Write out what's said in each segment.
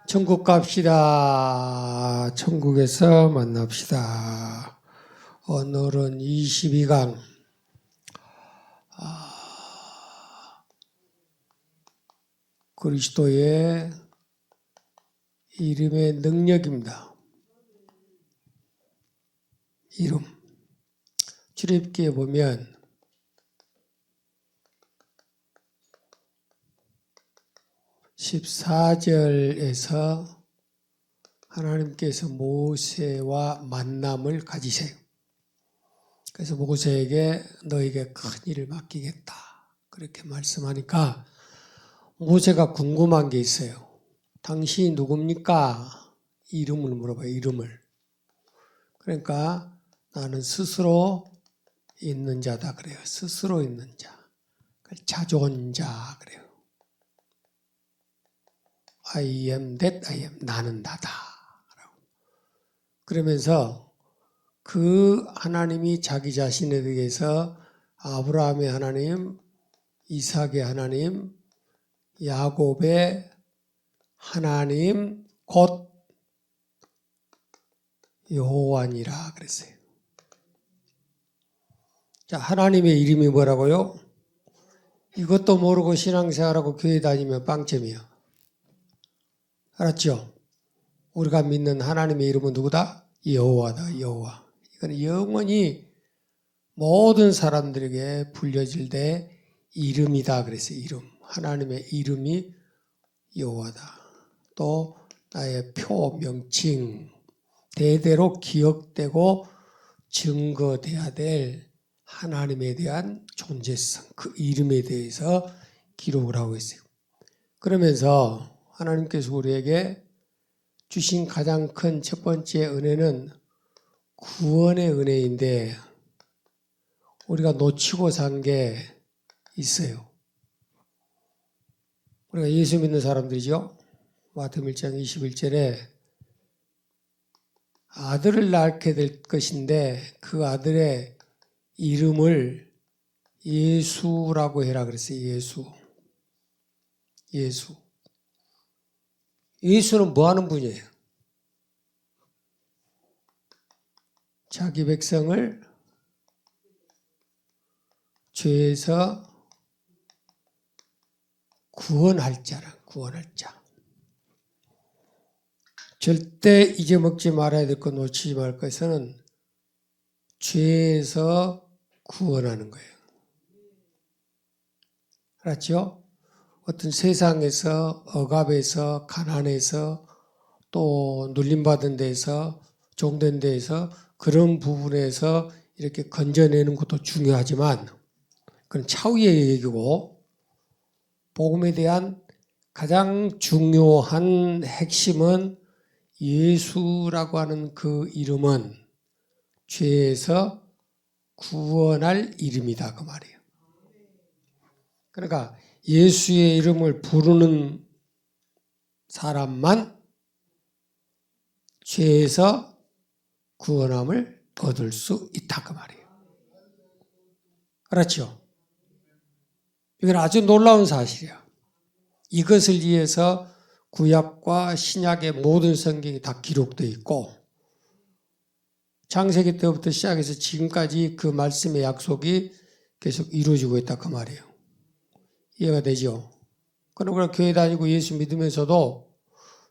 천국 갑시다. 천국에서 만납시다. 오늘은 22강 그리스도의 이름의 능력입니다. 이름. 출애굽기에 보면 (14절에서) 하나님께서 모세와 만남을 가지세요. 그래서 모세에게 너에게 큰 일을 맡기겠다 그렇게 말씀하니까 모세가 궁금한 게 있어요. 당신이 누굽니까? 이름을 물어봐요. 이름을. 그러니까 나는 스스로 있는 자다 그래요. 스스로 있는 자. 자존자 그래요. I am that I am. 나는 나다. 그러면서 그 하나님이 자기 자신에 대해서 아브라함의 하나님, 이삭의 하나님, 야곱의 하나님 곧 여호와니라 그랬어요. 자, 하나님의 이름이 뭐라고요? 이것도 모르고 신앙생활하고 교회 다니면 빵점이야. 알았죠? 우리가 믿는 하나님의 이름은 누구다? 여호와다. 여호와. 이건 영원히 모든 사람들에게 불려질 때 이름이다 그랬어요. 이름. 하나님의 이름이 여호와다. 또 나의 표, 명칭, 대대로 기억되고 증거돼야 될 하나님에 대한 존재성, 그 이름에 대해서 기록을 하고 있어요. 그러면서 하나님께서 우리에게 주신 가장 큰 첫 번째 은혜는 구원의 은혜인데 우리가 놓치고 산 게 있어요. 우리가 예수 믿는 사람들이죠. 마태복음 1장 21절에 아들을 낳게 될 것인데 그 아들의 이름을 예수라고 해라 그랬어요. 예수. 예수는 뭐 하는 분이에요? 자기 백성을 죄에서 구원할 자라. 구원할 자. 절대 잊어먹지 말아야 될 것, 놓치지 말 것은 죄에서 구원하는 거예요. 알았죠? 어떤 세상에서, 억압에서, 가난에서, 또 눌림받은 데에서, 종된 데에서 그런 부분에서 이렇게 건져내는 것도 중요하지만 그건 차후의 얘기고 복음에 대한 가장 중요한 핵심은 예수라고 하는 그 이름은 죄에서 구원할 이름이다 그 말이에요. 그러니까 예수의 이름을 부르는 사람만 죄에서 구원함을 얻을 수 있다 그 말이에요. 알았죠? 이건 아주 놀라운 사실이야. 이것을 위해서 구약과 신약의 모든 성경이 다 기록되어 있고 창세기 때부터 시작해서 지금까지 그 말씀의 약속이 계속 이루어지고 있다 그 말이에요. 이해가 되죠? 그럼 우리가 교회 다니고 예수 믿으면서도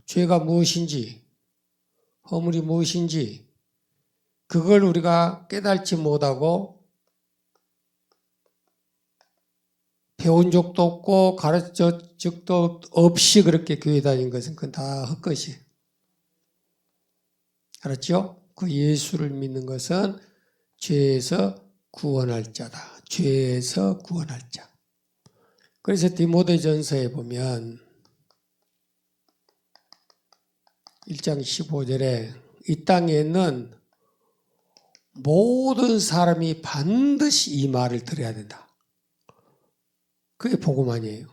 죄가 무엇인지 허물이 무엇인지 그걸 우리가 깨달지 못하고 배운 적도 없고 가르쳐 적도 없이 그렇게 교회 다닌 것은 그건 다 헛것이에요. 알았죠? 그 예수를 믿는 것은 죄에서 구원할 자다. 죄에서 구원할 자. 그래서 디모데전서에 보면 1장 15절에 이 땅에는 모든 사람이 반드시 이 말을 들어야 된다. 그게 복음 아니에요.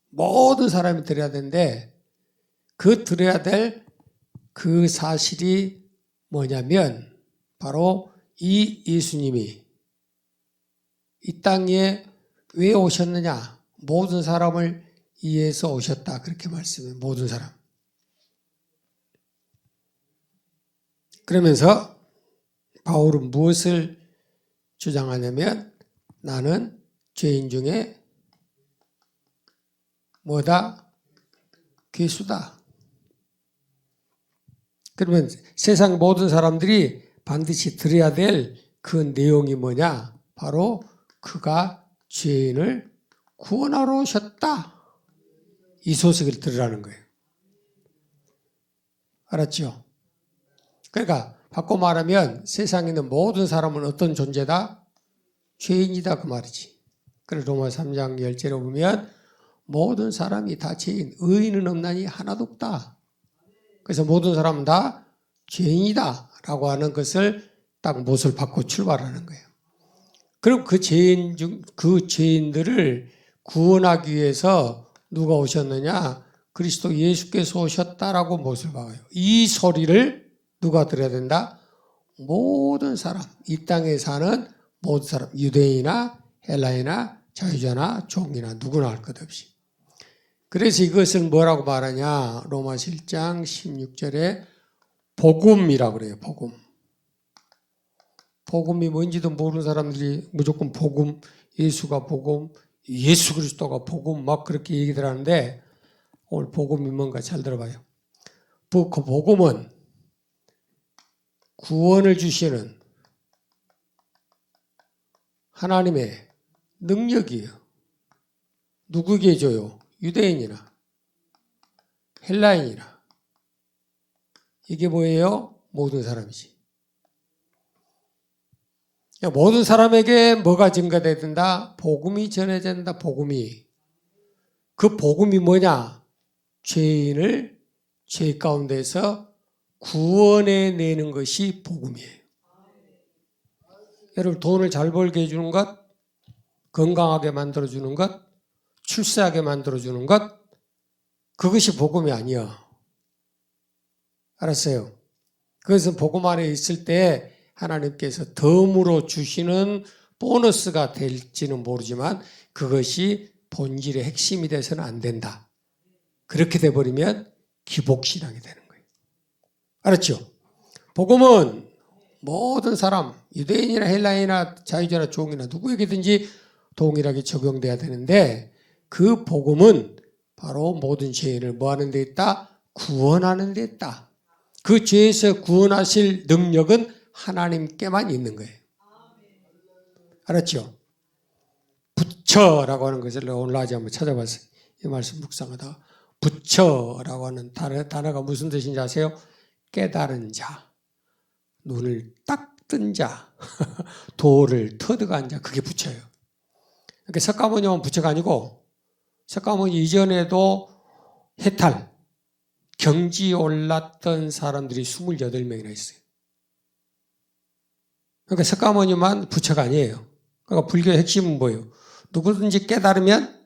모든 사람이 들어야 되는데 그 들어야 될 그 사실이 뭐냐면 바로 이 예수님이 이 땅에 왜 오셨느냐? 모든 사람을 위해서 오셨다. 그렇게 말씀해요. 모든 사람. 그러면서 바울은 무엇을 주장하냐면 나는 죄인 중에 뭐다? 괴수다. 그러면 세상 모든 사람들이 반드시 들어야 될 그 내용이 뭐냐? 바로 그가 죄인을 구원하러 오셨다. 이 소식을 들으라는 거예요. 알았죠? 그러니까 바꿔 말하면 세상에 있는 모든 사람은 어떤 존재다? 죄인이다 그 말이지. 그래서 로마 3장 10절에 보면 모든 사람이 다 죄인, 의인은 없나니 하나도 없다. 그래서 모든 사람은 다 죄인이다 라고 하는 것을 딱 못을 받고 출발하는 거예요. 그럼 그 죄인들을 구원하기 위해서 누가 오셨느냐? 그리스도 예수께서 오셨다라고 못을 박아요. 이 소리를 누가 들어야 된다? 모든 사람, 이 땅에 사는 모든 사람, 유대인이나 헬라인이나 자유자나 종이나 누구나 할 것 없이. 그래서 이것을 뭐라고 말하냐? 로마서 1장 16절에 복음이라고 그래요. 복음. 복음이 뭔지도 모르는 사람들이 무조건 복음, 예수가 복음, 예수 그리스도가 복음 막 그렇게 얘기들 하는데 오늘 복음이 뭔가 잘 들어봐요. 그 복음은 구원을 주시는 하나님의 능력이에요. 누구에게 줘요? 유대인이나 헬라인이나. 이게 뭐예요? 모든 사람이지. 모든 사람에게 뭐가 증가돼야 된다? 복음이 전해져야 된다. 복음이. 그 복음이 뭐냐? 죄인을 죄 가운데서 구원해내는 것이 복음이에요. 여러분 돈을 잘 벌게 해주는 것, 건강하게 만들어주는 것, 출세하게 만들어주는 것, 그것이 복음이 아니야. 알았어요? 그것은 복음 안에 있을 때 하나님께서 덤으로 주시는 보너스가 될지는 모르지만 그것이 본질의 핵심이 돼서는 안 된다. 그렇게 돼버리면 기복신앙이 되는 거예요. 알았죠? 복음은 모든 사람, 유대인이나 헬라인이나 자유자나 종이나 누구에게든지 동일하게 적용돼야 되는데 그 복음은 바로 모든 죄인을 뭐하는 데 있다? 구원하는 데 있다. 그 죄에서 구원하실 능력은 하나님께만 있는 거예요. 알았죠? 부처라고 하는 것을 오늘 낮에 한번 찾아봤어요. 이 말씀 묵상하다가 부처라고 하는 단어가 무슨 뜻인지 아세요? 깨달은 자, 눈을 딱 뜬 자, 도를 터득한 자, 그게 부처예요. 그러니까 석가모니는 부처가 아니고 석가모니 이전에도 해탈, 경지 올랐던 사람들이 28명이나 있어요. 그러니까 석가모니만 부처가 아니에요. 그러니까 불교의 핵심은 뭐예요? 누구든지 깨달으면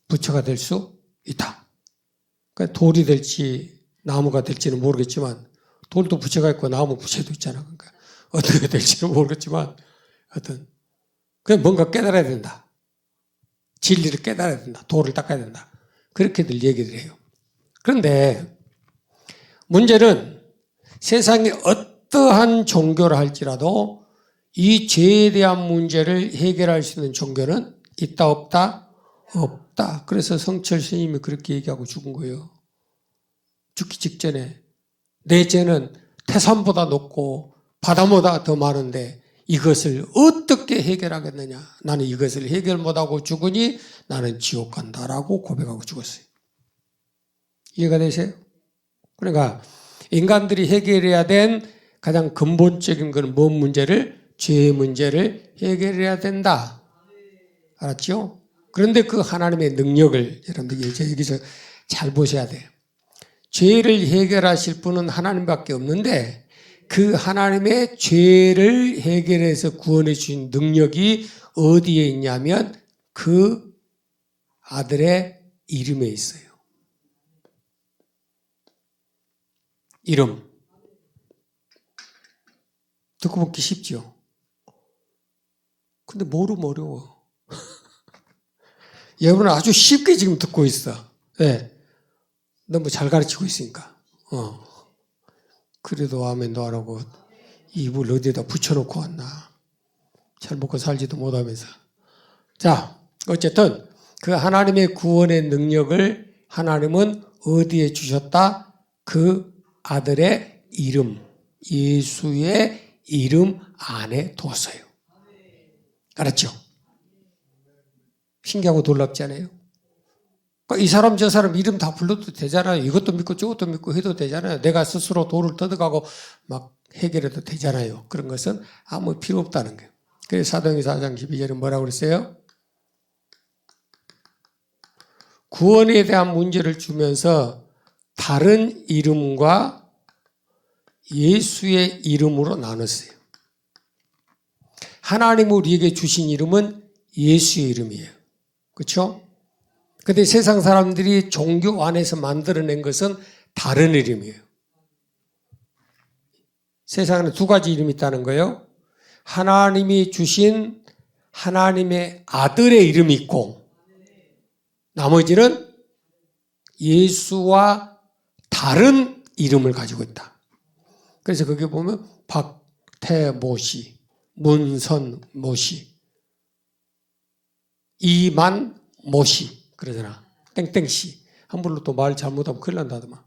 부처가 될 수 있다. 그러니까 돌이 될지 나무가 될지는 모르겠지만 돌도 부처가 있고 나무 부처도 있잖아. 그러니까 어떻게 될지는 모르겠지만 하여튼 그냥 뭔가 깨달아야 된다. 진리를 깨달아야 된다. 도를 닦아야 된다. 그렇게들 얘기를 해요. 그런데 문제는 세상에 어떠한 종교를 할지라도 이 죄에 대한 문제를 해결할 수 있는 종교는 있다 없다? 없다. 그래서 성철 스님이 그렇게 얘기하고 죽은 거예요. 죽기 직전에 내 죄는 태산보다 높고 바다보다 더 많은데 이것을 어떻게 해결하겠느냐. 나는 이것을 해결 못하고 죽으니 나는 지옥 간다라고 고백하고 죽었어요. 이해가 되세요? 그러니까 인간들이 해결해야 된 가장 근본적인 건 뭔 문제를? 죄의 문제를 해결해야 된다. 알았죠? 그런데 그 하나님의 능력을 여러분들이 여기서 잘 보셔야 돼요. 죄를 해결하실 분은 하나님밖에 없는데 그 하나님의 죄를 해결해서 구원해 주신 능력이 어디에 있냐면 그 아들의 이름에 있어요. 이름. 듣고 보기 쉽죠? 근데 모르면 어려워. 여러분은 아주 쉽게 지금 듣고 있어. 네. 너무 잘 가르치고 있으니까. 그래도 아멘도 안 하고 입을 어디다 붙여놓고 왔나. 잘 먹고 살지도 못하면서. 자, 어쨌든 그 하나님의 구원의 능력을 하나님은 어디에 주셨다? 그 아들의 이름, 예수의 이름 안에 뒀어요. 알았죠? 신기하고 놀랍지 않아요? 이 사람 저 사람 이름 다 불러도 되잖아요. 이것도 믿고 저것도 믿고 해도 되잖아요. 내가 스스로 돌을 뜯어가고 막 해결해도 되잖아요. 그런 것은 아무 필요 없다는 거예요. 그래서 사도행전 4장 12절에 뭐라고 그랬어요? 구원에 대한 문제를 주면서 다른 이름과 예수의 이름으로 나눴어요. 하나님 우리에게 주신 이름은 예수의 이름이에요. 그렇죠? 그런데 세상 사람들이 종교 안에서 만들어낸 것은 다른 이름이에요. 세상에 두 가지 이름이 있다는 거예요. 하나님이 주신 하나님의 아들의 이름이 있고 나머지는 예수와 다른 이름을 가지고 있다. 그래서 거기 보면 박태모씨, 문선모씨, 이만모씨 그러잖아. 땡땡씨. 함부로 또 말 잘못하면 큰일 난다더만.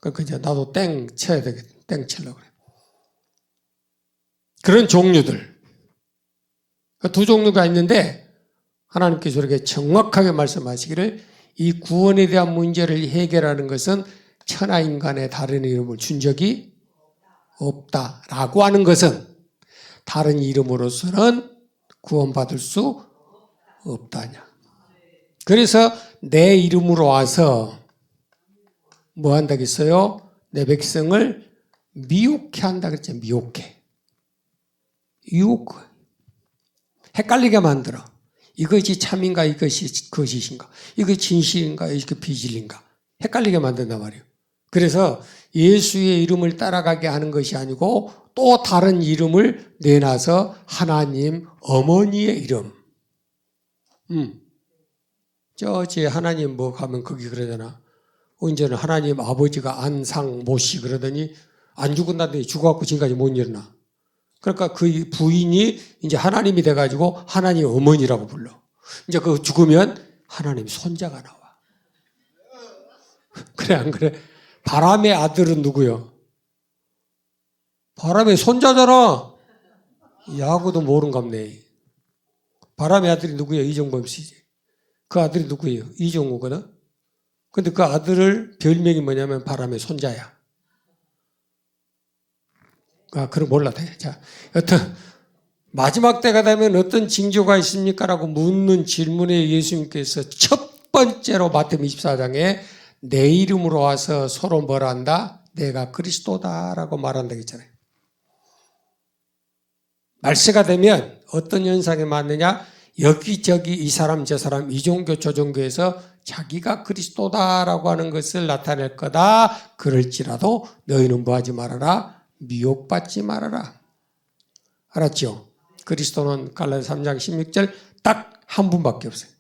그러니까 이제 나도 땡 쳐야 되겠다. 땡 치려고 그래. 그런 종류들. 두 종류가 있는데 하나님께서 이렇게 정확하게 말씀하시기를 이 구원에 대한 문제를 해결하는 것은 천하인간의 다른 이름을 준 적이 없다라고 하는 것은 다른 이름으로서는 구원받을 수 없다냐. 그래서 내 이름으로 와서 뭐 한다겠어요? 내 백성을 미혹해 한다 그랬죠. 미혹해. 유혹. 헷갈리게 만들어. 이것이 참인가 이것이 거짓인가. 이것이 진실인가 이것이 비진리인가. 헷갈리게 만든단 말이에요. 그래서 예수의 이름을 따라가게 하는 것이 아니고 또 다른 이름을 내놔서 하나님 어머니의 이름. 저지 하나님 뭐 가면 거기 그러잖아. 언제는 하나님 아버지가 안상 모씨 그러더니 안 죽었는데 죽어갖고 지금까지 못 일어나. 그러니까 그 부인이 이제 하나님이 돼가지고 하나님 어머니라고 불러. 이제 그 죽으면 하나님 손자가 나와. 그래 안 그래? 바람의 아들은 누구요? 바람의 손자잖아. 야구도 모른갑네. 바람의 아들이 누구예요? 이정범 씨지. 그 아들이 누구예요? 이종우거든. 근데 그 아들을 별명이 뭐냐면 바람의 손자야. 그럼 몰라 돼. 자, 여튼 마지막 때가 되면 어떤 징조가 있습니까? 라고 묻는 질문에 예수님께서 첫 번째로 마태복음 24장에 내 이름으로 와서 서로 뭐라 한다? 내가 그리스도다라고 말한다 했잖아요. 말세가 되면 어떤 현상이 맞느냐? 여기저기 이 사람 저 사람 이 종교 저 종교에서 자기가 그리스도다라고 하는 것을 나타낼 거다. 그럴지라도 너희는 뭐하지 말아라? 미혹받지 말아라. 알았죠? 그리스도는 갈라디아 3장 16절 딱 한 분밖에 없어요.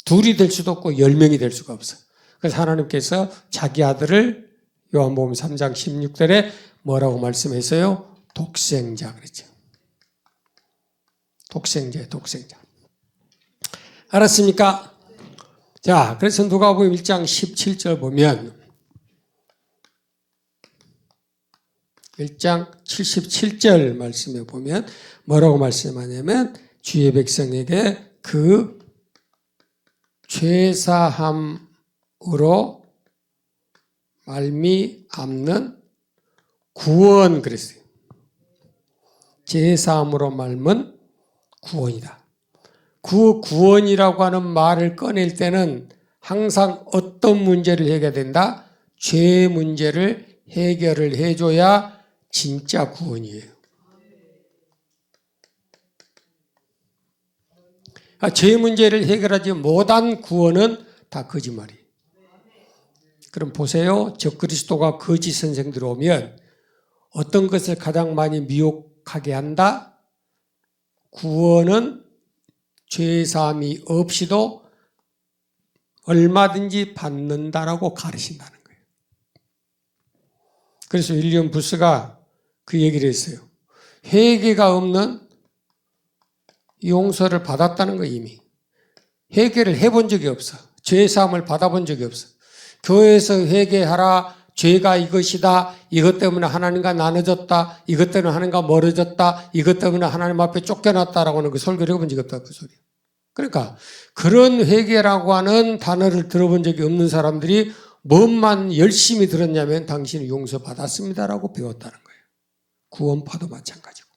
둘이 될 수도 없고 10명이 될 수가 없어요. 그래서 하나님께서 자기 아들을 요한복음 3장 16절에 뭐라고 말씀했어요? 독생자 그랬죠. 독생자. 알았습니까? 자, 그래서 누가복음 1장 17절 보면 1장 77절 말씀에 보면 뭐라고 말씀하냐면 주의 백성에게 그 죄사함으로 말미암는 구원 그랬어요. 죄사함으로 말면 구원이다. 그 구원이라고 하는 말을 꺼낼 때는 항상 어떤 문제를 해결된다? 죄 문제를 해결을 해줘야 진짜 구원이에요. 죄 문제를 해결하지 못한 구원은 다 거짓말이에요. 그럼 보세요. 적그리스도가 거짓 선생들이 오면 어떤 것을 가장 많이 미혹하게 한다? 구원은 죄사함이 없이도 얼마든지 받는다라고 가르친다는 거예요. 그래서 윌리엄 부스가 그 얘기를 했어요. 회개가 없는 용서를 받았다는 거 이미. 회개를 해본 적이 없어. 죄사함을 받아본 적이 없어. 교회에서 회개하라. 죄가 이것이다. 이것 때문에 하나님과 나눠졌다. 이것 때문에 하나님과 멀어졌다. 이것 때문에 하나님 앞에 쫓겨났다라고 하는 그 설교를 해본 적이 없다. 그 소리. 그러니까 그런 회개라고 하는 단어를 들어본 적이 없는 사람들이 뭐만 열심히 들었냐면 당신은 용서받았습니다라고 배웠다는 거예요. 구원파도 마찬가지고.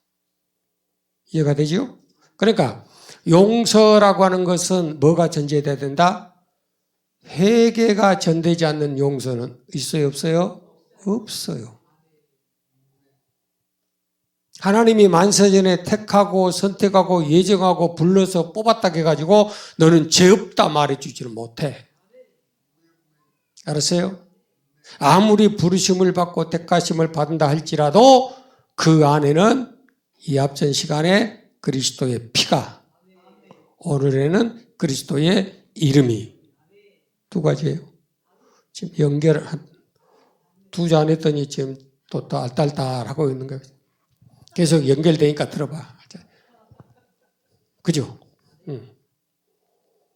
이해가 되죠? 그러니까 용서라고 하는 것은 뭐가 전제돼야 된다? 회개가 전되지 않는 용서는 있어요, 없어요? 없어요. 하나님이 만세전에 택하고 선택하고 예정하고 불러서 뽑았다 해가지고 너는 죄 없다 말해주지를 못해. 알았어요? 아무리 부르심을 받고 택하심을 받는다 할지라도 그 안에는 이 앞전 시간에 그리스도의 피가, 오늘에는 그리스도의 이름이 두 가지예요. 지금 연결 두 주 안 했더니 지금 또 알딸딸하고 있는 거예요. 계속 연결되니까 들어봐. 그죠?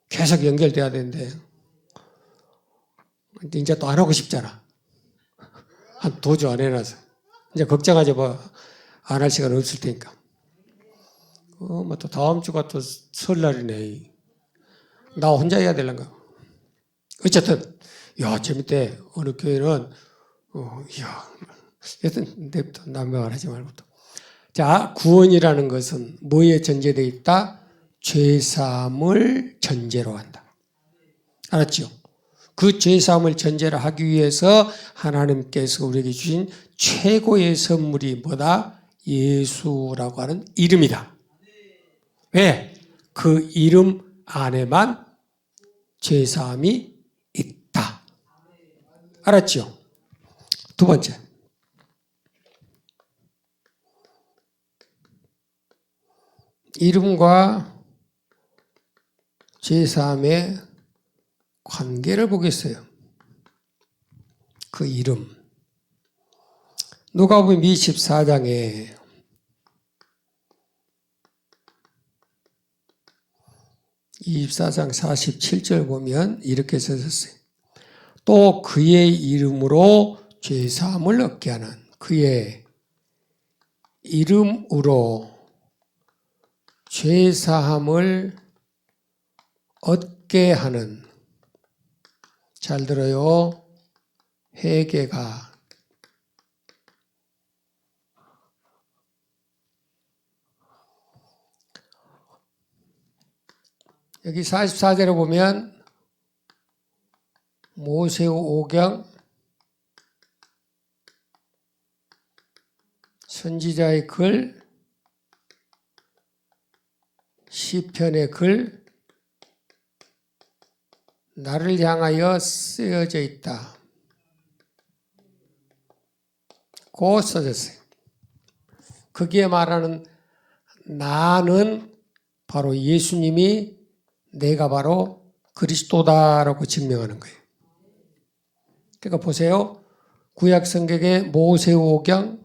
계속 연결돼야 되는데 이제 또 안 하고 싶잖아. 한 두 주 안 해놔서. 이제 걱정하지 뭐. 안 할 시간 없을 테니까. 뭐 또 다음 주가 또 설날이네. 나 혼자 해야 되는가. 어쨌든, 야, 재밌대. 어느 교회는, 여튼, 내부터 남명을 하지 말고 또. 자, 구원이라는 것은 뭐에 전제되어 있다? 죄사함을 전제로 한다. 알았죠? 그 죄사함을 전제로 하기 위해서 하나님께서 우리에게 주신 최고의 선물이 뭐다? 예수라고 하는 이름이다. 왜? 그 이름 안에만 죄사함이 있다. 알았죠? 두 번째. 이름과 죄사함의 관계를 보겠어요. 그 이름. 누가복음 24장에 24장 47절 보면 이렇게 써졌어요. 또 그의 이름으로 죄사함을 얻게 하는, 그의 이름으로 죄사함을 얻게 하는, 잘 들어요. 회개가 여기 44절에 보면 모세오경 선지자의 글, 시편의 글, 나를 향하여 쓰여져 있다. 고 써졌어요. 거기에 말하는 나는 바로 예수님이 내가 바로 그리스도다라고 증명하는 거예요. 그러니까 보세요. 구약 성경의 모세오경,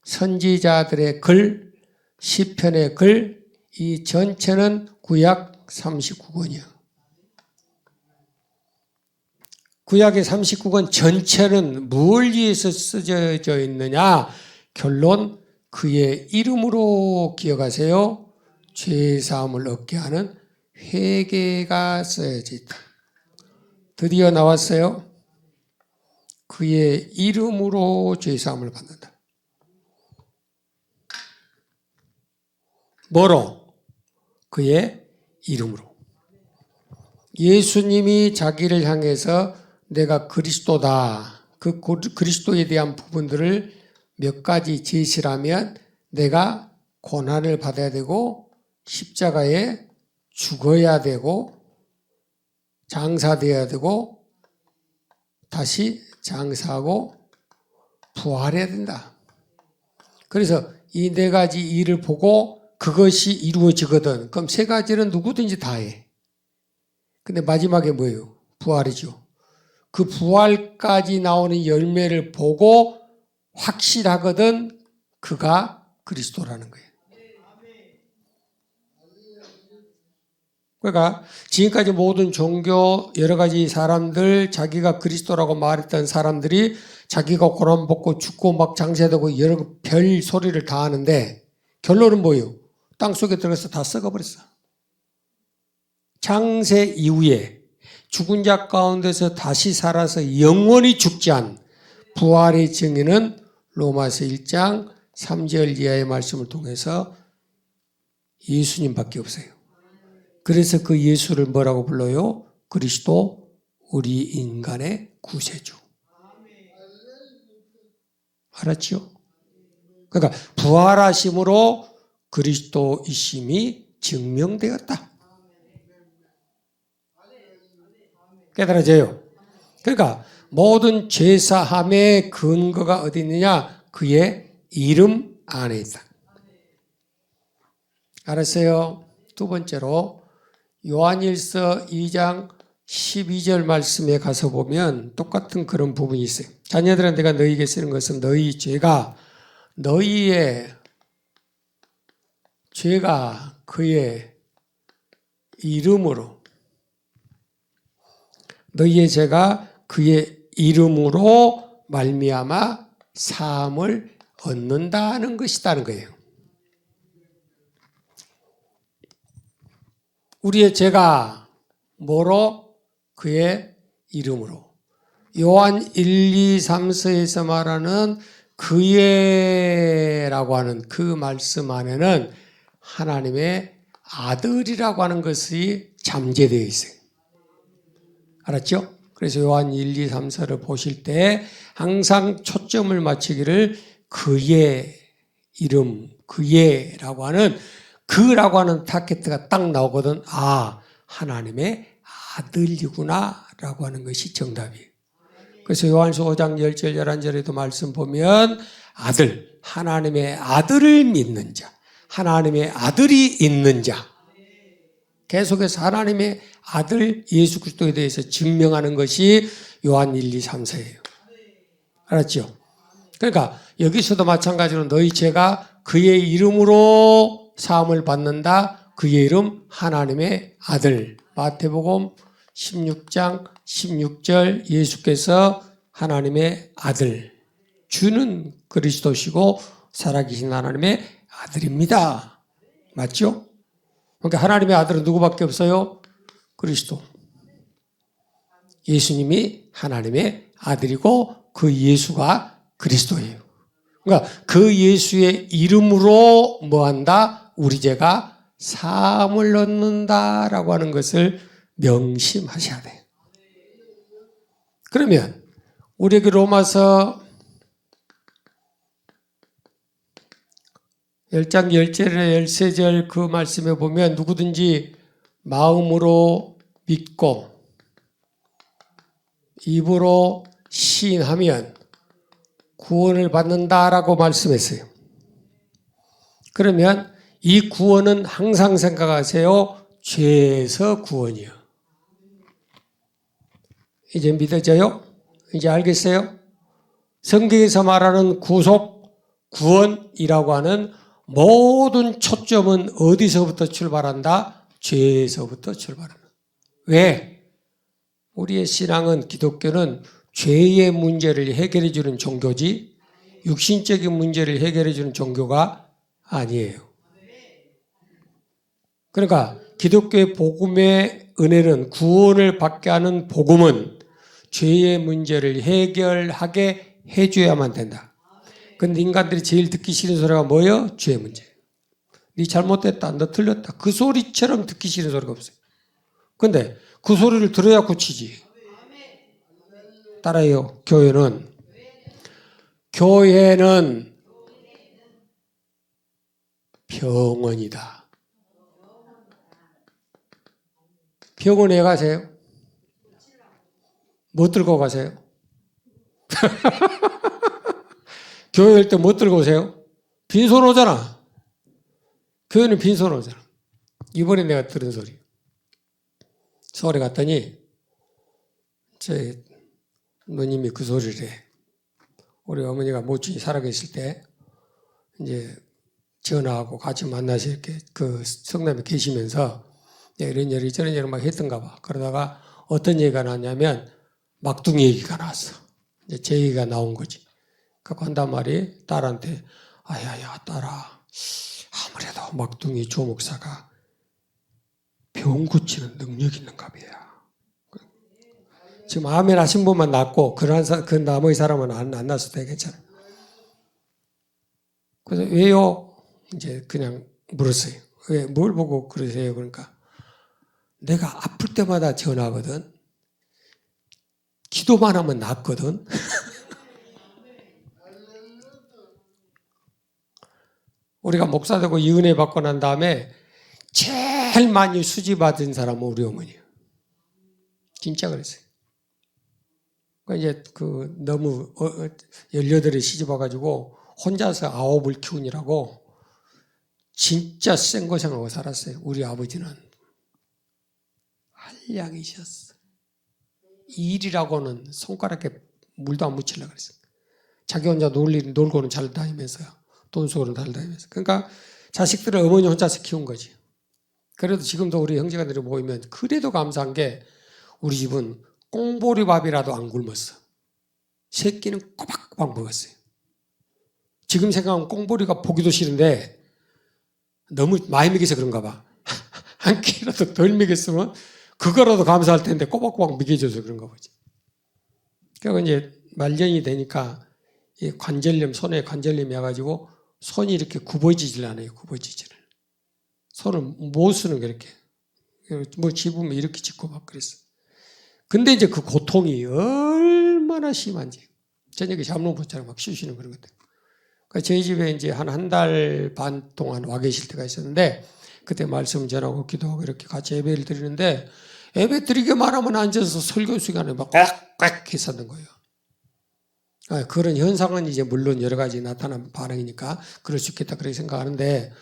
선지자들의 글, 시편의 글, 이 전체는 구약 39권이에요. 구약의 39권 전체는 뭘 위해서 쓰여져 있느냐? 결론, 그의 이름으로 기억하세요. 죄사함을 얻게 하는 회개가 써야지 있다. 드디어 나왔어요. 그의 이름으로 죄사함을 받는다. 뭐로? 그의 이름으로. 예수님이 자기를 향해서 내가 그리스도다. 그 그리스도에 대한 부분들을 몇 가지 제시하면 내가 고난을 받아야 되고 십자가에 죽어야 되고 장사되어야 되고 다시 장사하고 부활해야 된다. 그래서 이 네 가지 일을 보고 그것이 이루어지거든. 그럼 세 가지는 누구든지 다 해. 근데 마지막에 뭐예요? 부활이죠. 그 부활까지 나오는 열매를 보고 확실하거든 그가 그리스도라는 거예요. 그러니까 지금까지 모든 종교 여러 가지 사람들 자기가 그리스도라고 말했던 사람들이 자기가 고난받고 죽고 막 장세되고 여러 별 소리를 다 하는데 결론은 뭐예요? 땅속에 들어가서 다 썩어버렸어. 장세 이후에 죽은 자 가운데서 다시 살아서 영원히 죽지 않은 부활의 증인은 로마서 1장 3절 이하의 말씀을 통해서 예수님밖에 없어요. 그래서 그 예수를 뭐라고 불러요? 그리스도 우리 인간의 구세주. 알았죠? 그러니까 부활하심으로 그리스도이심이 증명되었다. 깨달아져요? 그러니까 모든 죄사함의 근거가 어디 있느냐? 그의 이름 안에 있다. 알았어요? 두 번째로 요한일서 2장 12절 말씀에 가서 보면 똑같은 그런 부분이 있어요. 자녀들아 내가 너희에게 쓰는 것은 너희 죄가 그의 이름으로 너희의 죄가 그의 이름으로 말미암아 사함을 얻는다는 것이다는 거예요. 우리의 죄가 뭐로? 그의 이름으로. 요한 1, 2, 3서에서 말하는 그의라고 하는 그 말씀 안에는 하나님의 아들이라고 하는 것이 잠재되어 있어요. 알았죠? 그래서 요한 1, 2, 3서를 보실 때 항상 초점을 맞추기를 그의 이름, 그의라고 하는 그라고 하는 타겟가 딱 나오거든. 아, 하나님의 아들이구나 라고 하는 것이 정답이에요. 그래서 요한서 5장 10절 11절에도 말씀 보면 아들, 하나님의 아들을 믿는 자, 하나님의 아들이 있는 자, 계속해서 하나님의 아들 예수 그리스도에 대해서 증명하는 것이 요한 1, 2, 3서예요. 알았죠? 그러니까 여기서도 마찬가지로 너희 죄가 그의 이름으로 사함을 받는다. 그의 이름 하나님의 아들. 마태복음 16장 16절 예수께서 하나님의 아들, 주는 그리스도시고 살아계신 하나님의 아들입니다. 맞죠? 그러니까 하나님의 아들은 누구밖에 없어요? 그리스도. 예수님이 하나님의 아들이고 그 예수가 그리스도예요. 그러니까 그 예수의 이름으로 뭐한다? 우리 죄가 사함을 얻는다라고 하는 것을 명심하셔야 돼요. 그러면 우리에게 로마서 10장 10절에 13절 그 말씀에 보면 누구든지 마음으로 믿고 입으로 시인하면 구원을 받는다라고 말씀했어요. 그러면 이 구원은 항상 생각하세요. 죄에서 구원이요. 이제 믿어져요? 이제 알겠어요? 성경에서 말하는 구속, 구원이라고 하는 모든 초점은 어디서부터 출발한다? 죄에서부터 출발한다. 왜? 우리의 신앙은 기독교는 죄의 문제를 해결해 주는 종교지 육신적인 문제를 해결해 주는 종교가 아니에요. 그러니까 기독교의 복음의 은혜는 구원을 받게 하는 복음은 죄의 문제를 해결하게 해줘야만 된다. 그런데 인간들이 제일 듣기 싫은 소리가 뭐예요? 죄의 문제. 네 잘못됐다. 너 틀렸다. 그 소리처럼 듣기 싫은 소리가 없어요. 그런데 그 소리를 들어야 고치지. 따라해요. 교회는 병원이다. 병원에 가세요? 뭐 들고 가세요? 교회 올 때 뭐 들고 오세요? 빈손 오잖아. 교회는 빈손 오잖아. 이번에 내가 들은 소리. 서울에 갔더니 제 누님이 그 소리를 해. 우리 어머니가 모친이 살아계실 때 이제 전화하고 같이 만나서 이렇게 그 성남에 계시면서 이런 얘기 저런 얘기 막 했던가 봐. 그러다가 어떤 얘기가 나왔냐면 막둥이 얘기가 나왔어. 이제 제 얘기가 나온 거지. 그러고 한단 말이 딸한테 아야야 딸아 아무래도 막둥이 조 목사가 병 고치는 능력이 있는가 봐야. 지금 아멘 하신 분만 낫고 그 나머지 사람은 안 났어도 되게 괜찮아. 그래서 왜요? 이제 그냥 물었어요. 왜 뭘 보고 그러세요? 그러니까 내가 아플 때마다 전화하거든. 기도만 하면 낫거든. 우리가 목사 되고 이 은혜 받고 난 다음에 제일 많이 수지 받은 사람은 우리 어머니예요. 진짜 그랬어요. 그러니까 이제 그 너무 18에 시집 와가지고 혼자서 9을 키우느라고 진짜 센 고생하고 살았어요. 우리 아버지는 한량이셨어. 일이라고는 손가락에 물도 안 묻히려고 그랬어요. 자기 혼자 놀고는 잘 다니면서요. 돈 쓰고는 잘 다니면서. 그러니까 자식들을 어머니 혼자서 키운 거지. 그래도 지금도 우리 형제가들이 모이면 그래도 감사한 게 우리 집은 꽁보리밥이라도 안 굶었어. 새끼는 꼬박꼬박 먹었어요. 지금 생각하면 꽁보리가 보기도 싫은데 너무 많이 먹여서 그런가 봐. 한 끼라도 덜 먹였으면 그거라도 감사할 텐데 꼬박꼬박 먹여줘서 그런가 보지. 그리고 이제 말년이 되니까 이 관절염, 손에 관절염이 와가지고 손이 이렇게 굽어지질 않아요. 굽어지지를. 손을 못 쓰는 게 이렇게. 뭐 집으면 이렇게 짚고 막 그랬어. 근데 이제 그 고통이 얼마나 심한지. 저녁에 잠못 붙잖아요. 막 쉬시는 그런 것들. 그러니까 저희 집에 이제 한 달 반 동안 와 계실 때가 있었는데 그때 말씀 전하고 기도하고 이렇게 같이 예배를 드리는데 예배 드리기만 하면 앉아서 설교 시간에 막 꽉꽉 했었는 거예요. 그런 현상은 이제 물론 여러 가지 나타난 반응이니까 그럴 수 있겠다 그렇게 생각하는데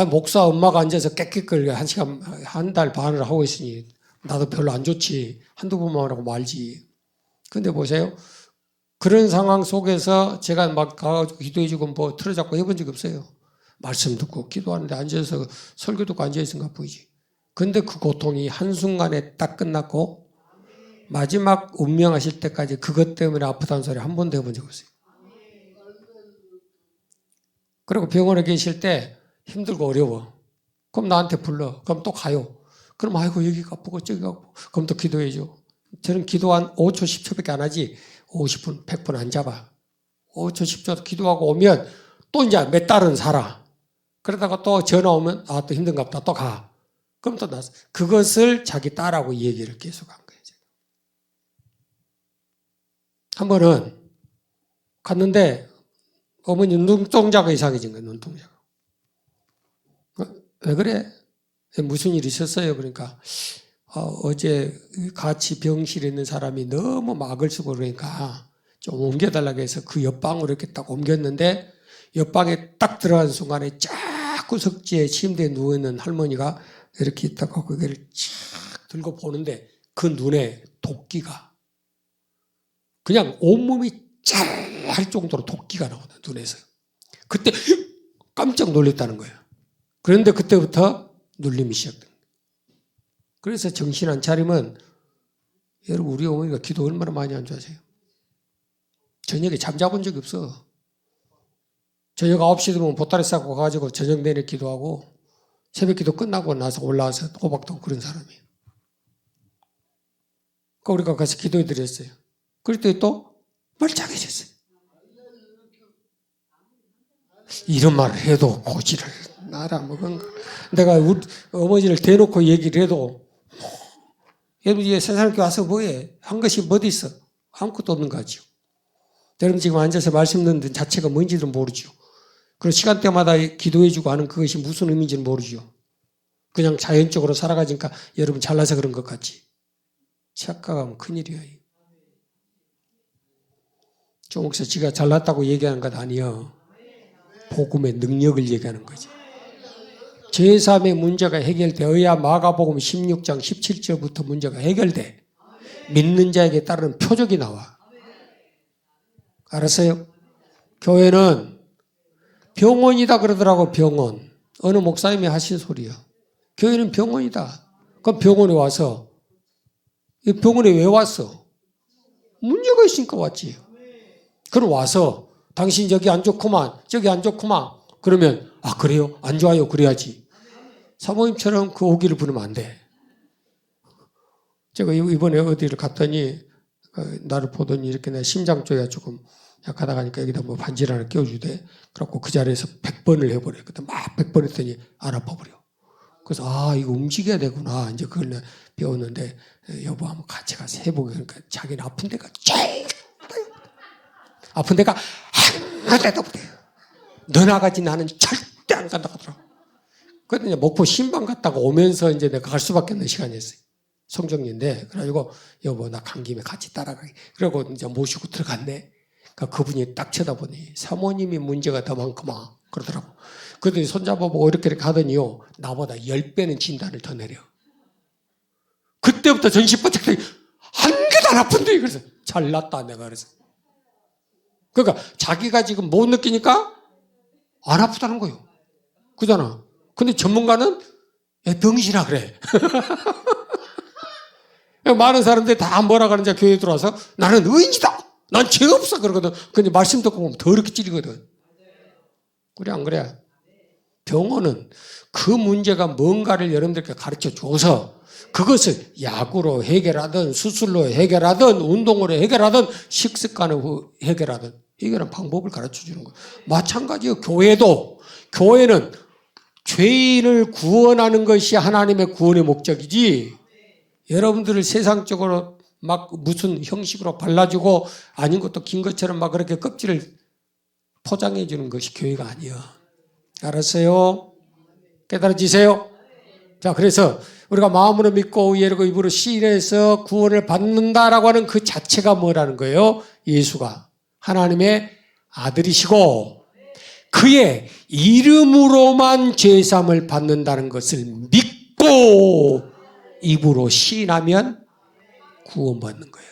목사 엄마가 앉아서 깨끗거리게 한 달 반을 하고 있으니 나도 별로 안 좋지. 한두 번만 하고 말지. 근데 보세요. 그런 상황 속에서 제가 막 가가지고 기도해주고 뭐 틀어잡고 해본 적이 없어요. 말씀 듣고 기도하는데 앉아서 설교 듣고 앉아있은 것 보이지. 근데 그 고통이 한순간에 딱 끝났고 마지막 운명하실 때까지 그것 때문에 아프다는 소리 한 번도 해본 적 없어요. 그리고 병원에 계실 때 힘들고 어려워. 그럼 나한테 불러. 그럼 또 가요. 그럼 아이고 여기가 아프고 저기가 아프고 그럼 또 기도해줘. 저는 기도 한 5초 10초밖에 안 하지 50분 100분 안 잡아. 5초 10초 기도하고 오면 또 이제 몇 달은 살아. 그러다가 또 전화 오면 또 힘든가 보다 또 가. 그럼 또 나서 그것을 자기 딸하고 이 얘기를 계속 한 거예요. 제가. 한 번은 갔는데 어머니 눈동자가 이상해진 거예요. 눈동자가. 왜 그래? 무슨 일 있었어요? 그러니까 어제 같이 병실에 있는 사람이 너무 막을 쓰고 그러니까 좀 옮겨달라고 해서 그 옆방으로 이렇게 딱 옮겼는데 옆방에 딱 들어간 순간에 쫙 구석지에 침대에 누워있는 할머니가 이렇게 있다가 고개를 쫙 들고 보는데 그 눈에 도끼가 그냥 온몸이 짤할 정도로 도끼가 나오다 눈에서. 그때 깜짝 놀랐다는 거예요. 그런데 그때부터 눌림이 시작된 거예요. 그래서 정신 안 차리면 여러분 우리 어머니가 기도 얼마나 많이 한 줄 아세요? 저녁에 잠자본 적이 없어. 저녁 9시 되면 보따리 싸고 가가지고 저녁 내내 기도하고 새벽 기도 끝나고 나서 올라와서 호박도 그런 사람이에요. 그러니까 우리가 가서 기도해 드렸어요. 그랬더니 또 멀쩡해졌어요. 이런 말을 해도 고지를 나라 먹은 거. 내가 우리 어머니를 대놓고 얘기를 해도 여러분 이제 세상에 와서 뭐해? 한 것이 뭐 있어? 아무것도 없는 거죠. 여러분 지금 앉아서 말씀 듣는 자체가 뭔지도 모르죠. 그리고 시간대마다 기도해주고 하는 그것이 무슨 의미인지는 모르죠. 그냥 자연적으로 살아가니까 여러분 잘나서 그런 것 같지. 착각하면 큰일이야. 조목사 지가 잘났다고 얘기하는 것 아니야. 복음의 능력을 얘기하는 거지. 제3의 문제가 해결되어야 마가복음 16장 17절부터 문제가 해결돼. 믿는 자에게 따르는 표적이 나와. 알았어요? 교회는 병원이다 그러더라고. 병원. 어느 목사님이 하신 소리야. 교회는 병원이다. 그럼 병원에 와서 이 병원에 왜 왔어? 문제가 있으니까 왔지. 그럼 와서 당신 저기 안 좋구만 저기 안 좋구만 그러면 아 그래요? 안 좋아요? 그래야지. 사모님처럼 그 오기를 부르면 안 돼. 제가 이번에 어디를 갔더니 나를 보더니 이렇게 내 심장 쪽이 조금 약하다 하니까 여기다 뭐 반지를 하나 껴주대. 그래갖고 그 자리에서 100번을 해버려. 그때 막 100번 했더니 안 아파버려. 그래서 아 이거 움직여야 되구나. 이제 그걸 내가 배웠는데 여보 한번 같이 가서 해보게. 그러니까 자기는 아픈 데가 제일 아픈 데가 하나도 없대요. 너 나가지 나는 절대 안 간다 하더라고. 그랬더니 목포 신방 갔다가 오면서 이제 내가 갈 수밖에 없는 시간이었어요. 성정리인데 그래가지고 여보 나 간 김에 같이 따라가기. 그러고 이제 모시고 들어갔네. 그러니까 그분이 딱 쳐다보니 사모님이 문제가 더 많구만 그러더라고. 그랬더니 손잡아보고 이렇게 하더니요 나보다 10배는 진단을 더 내려. 그때부터 전신바짝 한 개도 안 아픈데 그래서 잘났다 내가 그래서. 그러니까 자기가 지금 못 느끼니까 안 아프다는 거예요. 그잖아. 근데 전문가는 병신아 그래. 많은 사람들이 다 뭐라 그러는지 교회에 들어와서 나는 의인이다. 난 죄 없어 그러거든. 근데 말씀 듣고 보면 더럽게 찌르거든. 그래 안 그래? 병원은 그 문제가 뭔가를 여러분들께 가르쳐 줘서 그것을 약으로 해결하든 수술로 해결하든 운동으로 해결하든 식습관으로 해결하든 해결하는 방법을 가르쳐 주는 거예요. 마찬가지로 교회는 죄인을 구원하는 것이 하나님의 구원의 목적이지 여러분들을 세상적으로 막 무슨 형식으로 발라주고 아닌 것도 긴 것처럼 막 그렇게 껍질을 포장해 주는 것이 교회가 아니야. 알았어요? 깨달아지세요? 자, 그래서 우리가 마음으로 믿고 예르고 입으로 시인해서 구원을 받는다라고 하는 그 자체가 뭐라는 거예요? 예수가 하나님의 아들이시고 그의 이름으로만 죄사함을 받는다는 것을 믿고 입으로 시인하면 구원받는 거예요.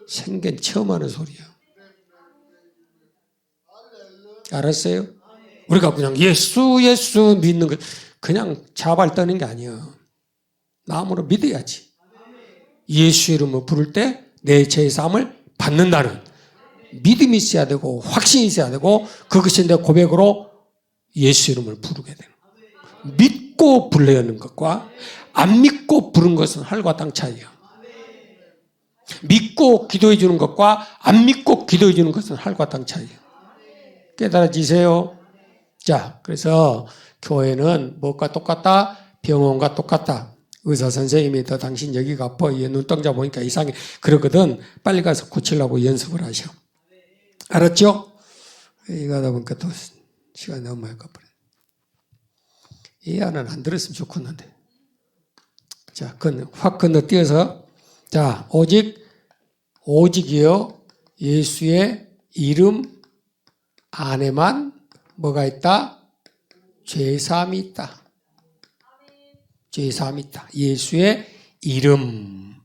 생전 처음 하는 소리예요. 알았어요? 우리가 그냥 예수 믿는 것 그냥 자발 떠는 게 아니야. 마음으로 믿어야지. 예수 이름을 부를 때 내 죄사함을 받는다는 믿음이 있어야 되고 확신이 있어야 되고 그것이 내 고백으로 예수 이름을 부르게 되는 거예요. 믿고 부르는 것과 안 믿고 부른 것은 하늘과 땅 차이야. 믿고 기도해 주는 것과 안 믿고 기도해 주는 것은 하늘과 땅 차이야. 깨달아지세요? 자, 그래서 교회는 뭐가 똑같다? 병원과 똑같다. 의사 선생님이 더 당신 여기가 아파. 얘 눈동자 보니까 이상해. 그러거든. 빨리 가서 고치려고 연습을 하셔. 알았죠? 이거 하다 보니까 또 시간이 너무 많이 가버려. 이 안은 안 들었으면 좋겠는데. 자, 확 건너뛰어서 자, 오직이요. 예수의 이름 안에만 뭐가 있다? 죄사함이 있다. 죄사함이 있다. 예수의 이름.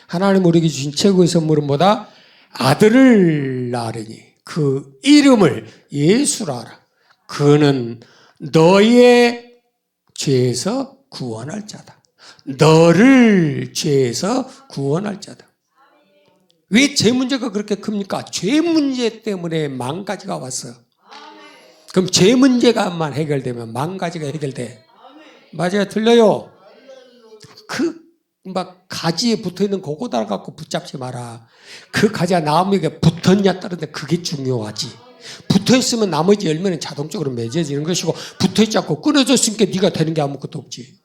하나님 우리에게 주신 최고의 선물은 뭐다? 아들을 낳으니 그 이름을 예수라 하라. 그는 너의 죄에서 구원할 자다. 너를 죄에서 구원할 자다. 왜 죄 문제가 그렇게 큽니까? 죄 문제 때문에 만 가지가 왔어요. 그럼 죄 문제가만 해결되면 만 가지가 해결돼. 맞아요? 틀려요? 막 가지에 붙어있는 그거다 갖고 붙잡지 마라. 그 가지가 나무에게 붙었냐 따르는데 그게 중요하지. 붙어있으면 나머지 열매는 자동적으로 맺어지는 것이고 붙어있지 않고 끊어졌으니까 네가 되는 게 아무것도 없지.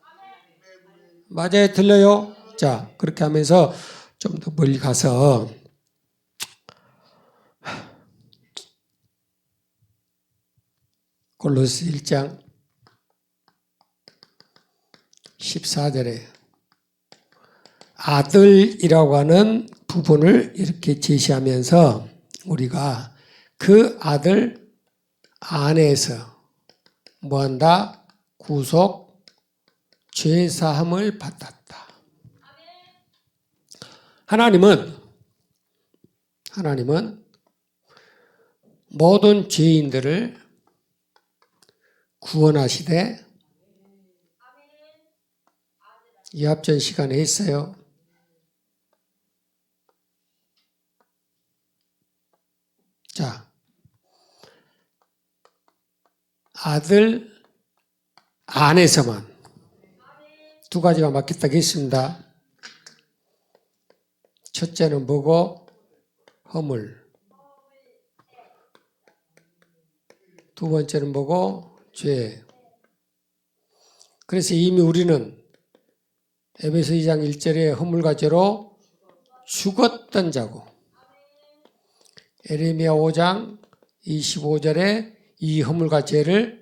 맞아요? 틀려요? 자, 그렇게 하면서 좀 더 멀리 가서 골로새 1장 14절에 아들이라고 하는 부분을 이렇게 제시하면서 우리가 그 아들 안에서 뭐한다? 구속, 죄사함을 받았다. 하나님은 모든 죄인들을 구원하시되 이 앞전 시간에 했어요. 자, 아들 안에서만 두 가지가 맞겠다고 했습니다. 첫째는 뭐고? 허물. 두 번째는 뭐고? 죄. 그래서 이미 우리는 에베소 2장 1절에 허물과 죄로 죽었던 자고, 에레미야 5장 25절에 이 허물과 죄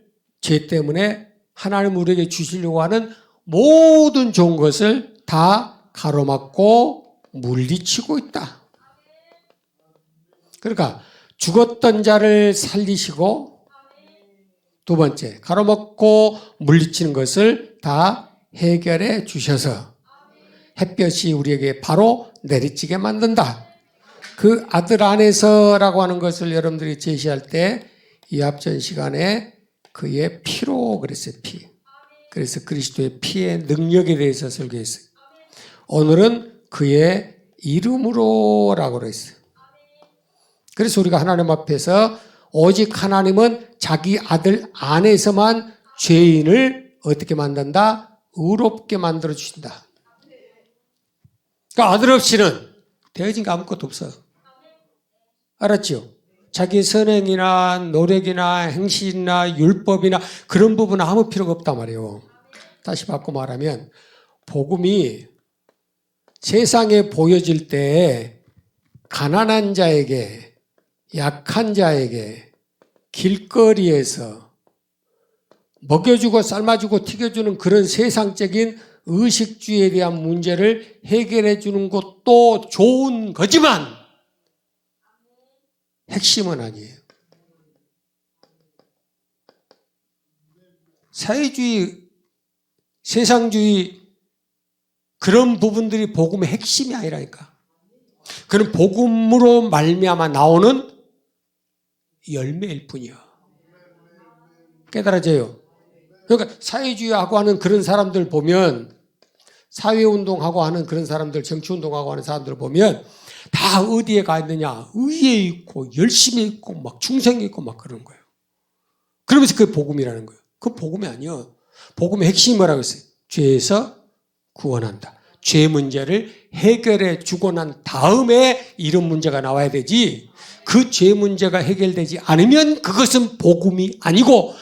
때문에 하나님 우리에게 주시려고 하는 모든 좋은 것을 다 가로막고 물리치고 있다. 그러니까 죽었던 자를 살리시고, 두 번째 가로막고 물리치는 것을 다 해결해 주셔서 햇볕이 우리에게 바로 내리쬐게 만든다. 그 아들 안에서라고 하는 것을 여러분들이 제시할 때 이 앞전 시간에 그의 피로 그랬어요. 피. 그래서 그리스도의 피의 능력에 대해서 설교했어요. 오늘은 그의 이름으로라고 그랬어요. 그래서 우리가 하나님 앞에서 오직 하나님은 자기 아들 안에서만 죄인을 어떻게 만든다? 의롭게 만들어 주신다. 그러니까 아들 없이는 되어진 게 아무것도 없어. 알았죠? 자기 선행이나 노력이나 행실이나 율법이나 그런 부분은 아무 필요가 없단 말이에요. 다시 바꿔 말하면 복음이 세상에 보여질 때 가난한 자에게, 약한 자에게 길거리에서 먹여주고 삶아주고 튀겨주는 그런 세상적인 의식주의에 대한 문제를 해결해 주는 것도 좋은 거지만 핵심은 아니에요. 사회주의, 세상주의 그런 부분들이 복음의 핵심이 아니라니까. 그는 복음으로 말미암아 나오는 열매일 뿐이야. 깨달아져요. 그러니까 사회주의하고 하는 그런 사람들 보면, 사회운동하고 하는 그런 사람들, 정치운동하고 하는 사람들 보면 다 어디에 가 있느냐? 의에 있고 열심히 있고 막 충성이 있고 막 그런 거예요. 그러면서 그게 복음이라는 거예요. 그건 복음이 아니에요. 복음의 핵심이 뭐라고 했어요? 죄에서 구원한다. 죄 문제를 해결해 주고 난 다음에 이런 문제가 나와야 되지, 그 죄 문제가 해결되지 않으면 그것은 복음이 아니고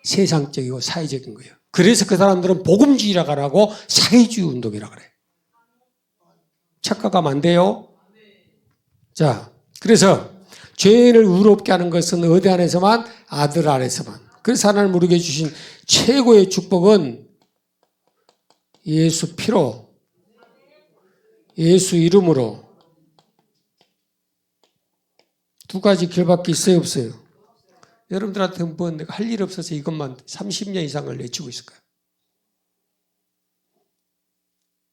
세상적이고 사회적인 거예요. 그래서 그 사람들은 복음주의라고 하고 사회주의 운동이라고 그래요. 착각하면 안 돼요. 자, 그래서 죄인을 의롭게 하는 것은 어디 안에서만? 아들 안에서만. 그래서 하나님 우리에게 주신 최고의 축복은 예수 피로, 예수 이름으로. 두 가지 길밖에 있어요, 없어요? 여러분들한테 뭐 내가 할 일 없어서 이것만 30년 이상을 외치고 있을까요?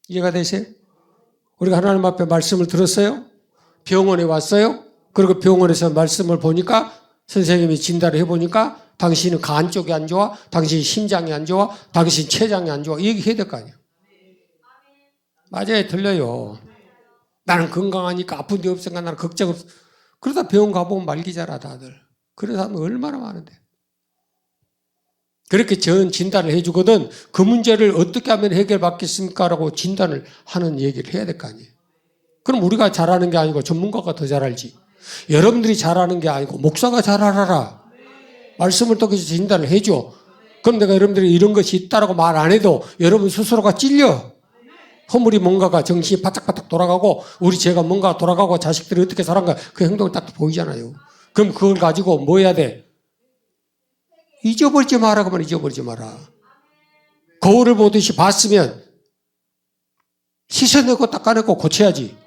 이해가 되세요? 우리가 하나님 앞에 말씀을 들었어요? 병원에 왔어요? 그리고 병원에서 말씀을 보니까 선생님이 진단을 해보니까 당신은 간 쪽이 안 좋아, 당신 심장이 안 좋아, 당신 췌장이 안 좋아, 얘기해야 될 거 아니에요. 맞아요, 들려요. 나는 건강하니까 아픈 데 없으니까 나는 걱정 없어. 그러다 병원 가보면 말기잖아, 다들. 그런 사람은 얼마나 많은데. 그렇게 전 진단을 해주거든. 그 문제를 어떻게 하면 해결받겠습니까? 라고 진단을 하는 얘기를 해야 될 거 아니에요. 그럼 우리가 잘하는 게 아니고 전문가가 더 잘 알지. 여러분들이 잘하는 게 아니고 목사가 잘 알아라. 말씀을 통해서 진단을 해줘. 그럼 내가 여러분들이 이런 것이 있다라고 말 안 해도 여러분 스스로가 찔려. 허물이 뭔가가 정신이 바짝바짝 돌아가고 우리 죄가 뭔가 돌아가고 자식들이 어떻게 살아가 그 행동이 딱 보이잖아요. 그럼 그걸 가지고 뭐 해야 돼? 잊어버리지 마라. 그러면 잊어버리지 마라. 거울을 보듯이 봤으면 씻어내고 닦아내고 고쳐야지.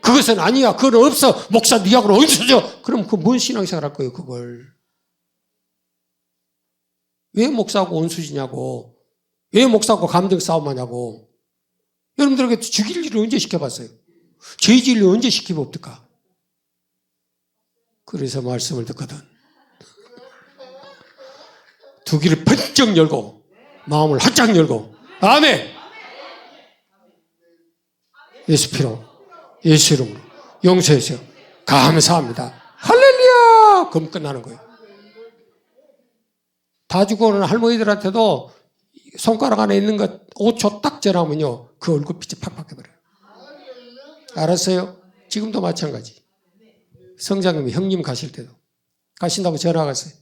그것은 아니야. 그건 없어. 목사 니하고는 어디서죠? 그럼 그 뭔 신앙생활 할 거예요, 그걸. 왜 목사하고 원수지냐고. 왜 목사하고 감정 싸움하냐고. 여러분들에게 죽일 일을 언제 시켜봤어요? 죄질 일을 언제 시키면 어떨까? 그래서 말씀을 듣거든. 두 귀를 번쩍 열고 마음을 활짝 열고 아멘. 예수 피로 예수 이름으로 용서해 주세요. 감사합니다. 할렐루야. 그럼 끝나는 거예요. 다 죽어오는 할머니들한테도 손가락 안에 있는 것 5초 딱 전하면요 그 얼굴빛이 팍팍 해버려요. 알았어요? 지금도 마찬가지. 성장님이 형님 가실 때도 가신다고 전화가 왔어요.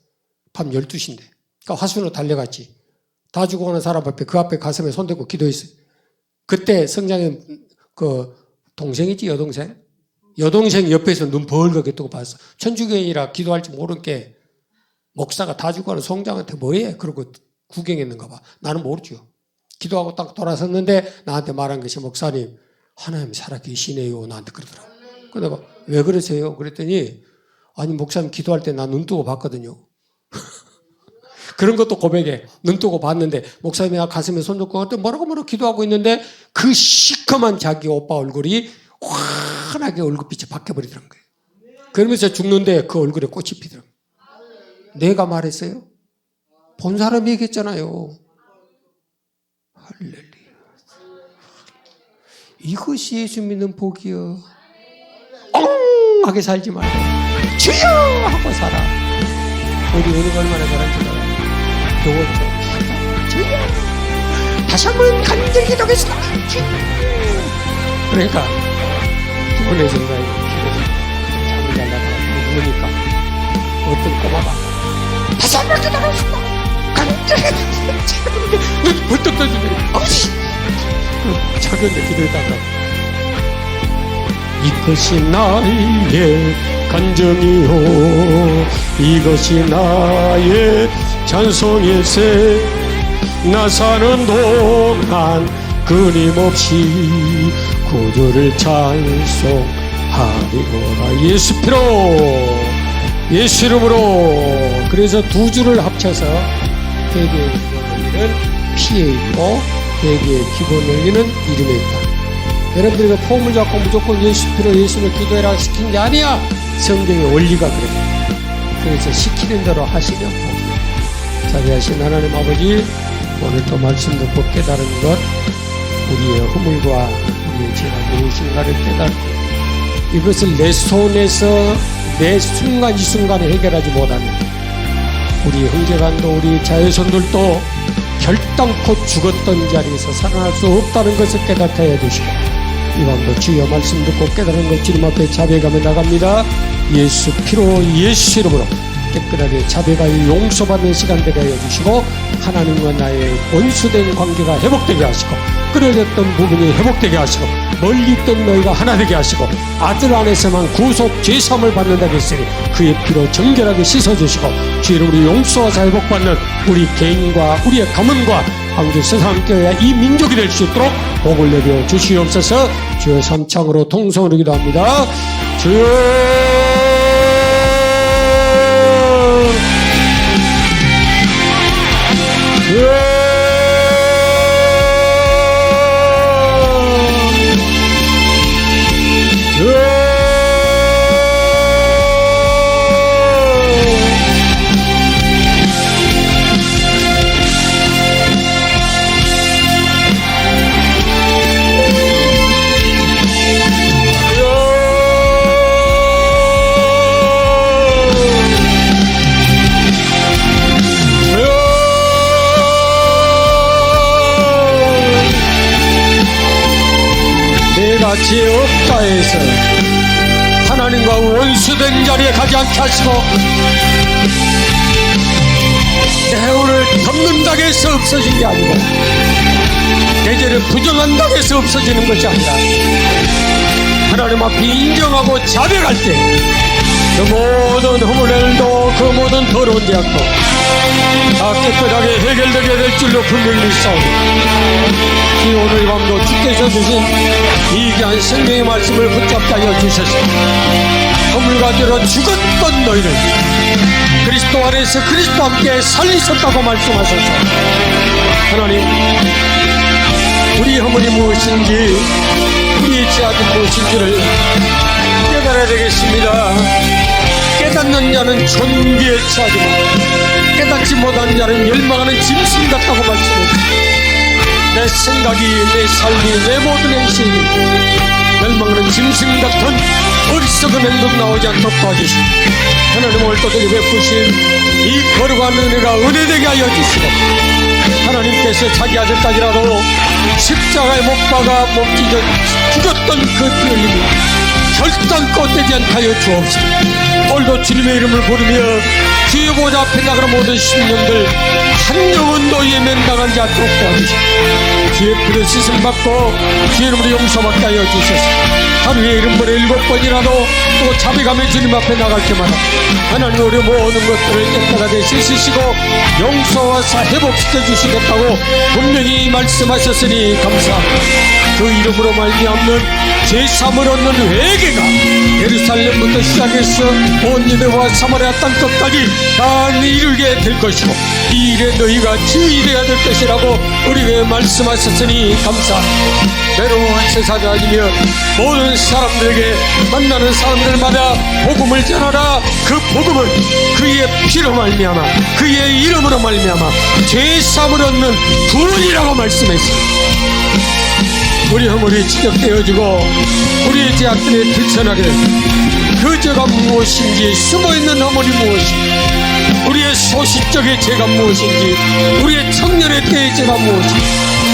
밤 12시인데 그러니까 화순으로 달려갔지. 다 죽어오는 사람 앞에 그 앞에 가슴에 손대고 기도했어요. 그때 성장님 그 동생이지 여동생? 여동생 옆에서 눈 벌겋게 뜨고 봤어. 천주교인이라 기도할 줄 모르는 게 목사가 다 죽어가는 송장한테 뭐해? 그러고 구경했는가 봐. 나는 모르죠. 기도하고 딱 돌아섰는데 나한테 말한 것이 목사님 하나님 살아계시네요. 나한테 그러더라고. 그래서 내가 왜 그러세요? 그랬더니 아니 목사님 기도할 때 나 눈 뜨고 봤거든요. 그런 것도 고백해. 눈 뜨고 봤는데 목사님이 가슴에 손 놓고 어떤 뭐라고 기도하고 있는데 그 시커먼 자기 오빠 얼굴이 환하게 얼굴빛이 바뀌어버리더란 거예요. 그러면서 죽는데 그 얼굴에 꽃이 피더라고요. 내가 말했어요? 본 사람이 얘기했잖아요. 할렐루야. 이것이 예수 믿는 복이요. 엉하게 살지 말고 주여 하고 살아. 우리 은혜가 얼마나 잘한지 몰라. 교원죠. 주여. 다시 한번 간절히 기도하겠습니다. 그러니까 기분의 생각이 잠을 잘 나다가 누우니까 어떤 꼬마가 다시 한번 기도하겠습니다. 간절히 기도하겠습니다. 벌떡 떠지더니 어이씨. 자기한테 기도했다가 이것이 나의 간증이요 이것이 나의 찬송일세 나 사는 동안 끊임없이 구주를 찬송하리로라. 예수 피로 예수 이름으로. 그래서 두 줄을 합쳐서 회개의 기본을 피에 있고 회개의 기본을 이는 이름에 있다. 여러분들이 폼을 잡고 무조건 예수 피로 예수를 기도해라 시킨 게 아니야. 성경의 원리가 그래. 그래서 시키는 대로 하시면 복이야. 자비하신 하나님 아버지, 오늘도 말씀 듣고 깨달은 것, 우리의 허물과 우리의 죄가 무엇인가를 깨닫고 이것을 내 손에서 내 순간 이 순간에 해결하지 못하면 우리 형제간도 우리 자외손들도 결단코 죽었던 자리에서 살아날 수 없다는 것을 깨닫게 해주시고 이 밤도 주여 말씀 듣고 깨달은 것 주님 앞에 자백하며 나갑니다. 예수 피로 예수 이름으로 깨끗하게 자백하여 용서받는 시간 되게 해주시고 하나님과 나의 원수된 관계가 회복되게 하시고 끊어졌던 부분이 회복되게 하시고 멀리 있던 너희가 하나 되게 하시고 아들 안에서만 구속 죄사함을 받는다고 했으니 그의 피로 정결하게 씻어주시고 주 이름으로 용서와 회복받는 우리 개인과 우리의 가문과 광주 세상교회와 이 민족이 될 수 있도록 복을 내려 주시옵소서. 주여 삼창으로 통성으로 기도합니다. 주여 죄 없다 해서 하나님과 원수된 자리에 가지 않게 하시고 내 오늘 덮는다고 해서 없어진 게 아니고 내 죄를 부정한다고 해서 없어지는 것이 아니라 하나님 앞에 인정하고 자백할 때 그 모든 허물들도 그 모든 더러운 죄악도 다 깨끗하게 해결되게 될 줄로 분명히 믿사오니 오늘 밤도 주께서 주신 이 귀한 성경의 말씀을 붙잡게 하여 주셔서 허물과 죄로 죽었던 너희를 그리스도 안에서 그리스도 함께 살리셨다고 말씀하셔서 하나님 우리 허물이 무엇인지 우리의 죄악이 무엇인지를 깨달아야 되겠습니다. 깨닫는 자는 존귀에 처하지만 깨닫지 못하는 자는 멸망하는 짐승 같다고 말씀했습니다. 내 생각이, 내 삶이, 내 모든 행실이 멸망하는 짐승 같은 어리석은 행동 나오지 않도록 도와주시고, 하나님 오늘 또다시 베푸신 이 거룩한 은혜가 은혜되게 하여 주시고, 하나님께서 자기 아들까지라도 십자가에 못 박아 못 찢어 죽였던 그 피 흘림이 결단코 되지 않게 하여 주옵시고, 오늘도 주님의 이름을 부르며 주의 보좌 앞에 나가는 모든 심령들 한 영혼 노예에 면당하지 않도록 도와주시고, 주의 피로 씻음 받고 주의 이름으로 용서받게 하여 주셔서 하루에 이름으로 7번이라도 또 자비감에 주님 앞에 나갈 때마다 하나님 우리 모든 것들을 깨끗하게 씻으시고 용서하사 회복시켜 주시겠다고 분명히 말씀하셨으니 감사합니다. 그 이름으로 말미암는 죄사함을 얻는 회개가 예루살렘부터 시작해서 온 유대와 사마리아 땅 끝까지 다 이루게 될 것이고, 이 일에 너희가 주의해야 될 것이라고 우리에게 말씀하셨으니 감사합니다. 외로운 세상에 다니며 모든 사람들에게 만나는 사람들마다 복음을 전하라. 그 복음은 그의 피로 말미암아 그의 이름으로 말미암아 죄사함을 얻는 구원이라고 말씀했습니다. 우리 허물이 지적되어지고 우리의 죄악들이 들춰나게 그 죄가 무엇인지, 숨어있는 허물이 무엇인지, 우리의 소시적의 죄가 무엇인지, 우리의 청년의 때의 죄가 무엇인지,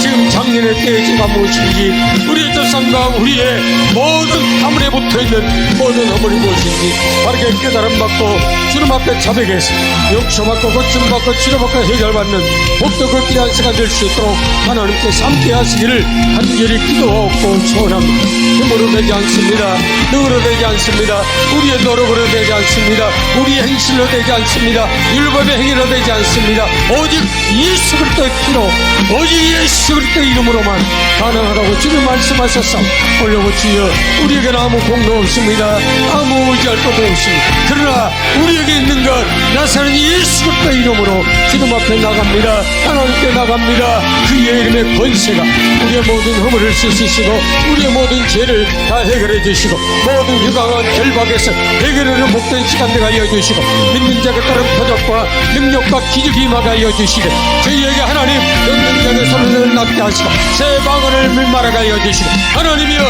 지금 작년의 때의 죄가 무엇인지, 우리의 조상과 우리의 모든 가문에 붙어있는 모든 허물이 무엇인지 바르게 깨달음받고 주님 앞에 자백해서 용서받고 고침받고 치료받고 해결받는 복덕을 귀한 시간 될 수 있도록 하나님께서 함께 하시기를 간절히 기도하고 소원합니다. 힘으로 되지 않습니다. 능으로 되지 않습니다. 우리의 노력으로 되지 않습니다. 우리의 행실로 되지 않습니다. 율법의 행위로 되지 않습니다. 오직 예수 그리스도의 피로, 오직 예수 그리스도의 이름으로만 가능하다고 주님 말씀하셨사. 올려고 주여, 우리에게는 아무 공로 없습니다. 아무 의지할 것도 없습니다. 그러나 우리에게 있는 것 나사는 예수 그리스도의 이름으로 주님 앞에 나갑니다. 하나님께 나갑니다. 그의 이름의 권세가 우리의 모든 허물을 씻으시고 우리의 모든 죄를 다 해결해 주시고 모든 유강한 결박에서 해결하는 복된 시간대가 하여 주시고 믿는 자에 따른 표적과 능력과 기적이 임하게 하여 주시되 저희에게 하나님 없는 자의 손을 낫게 하시고 새 방언을 밀말하게 하여 주시고 하나님이여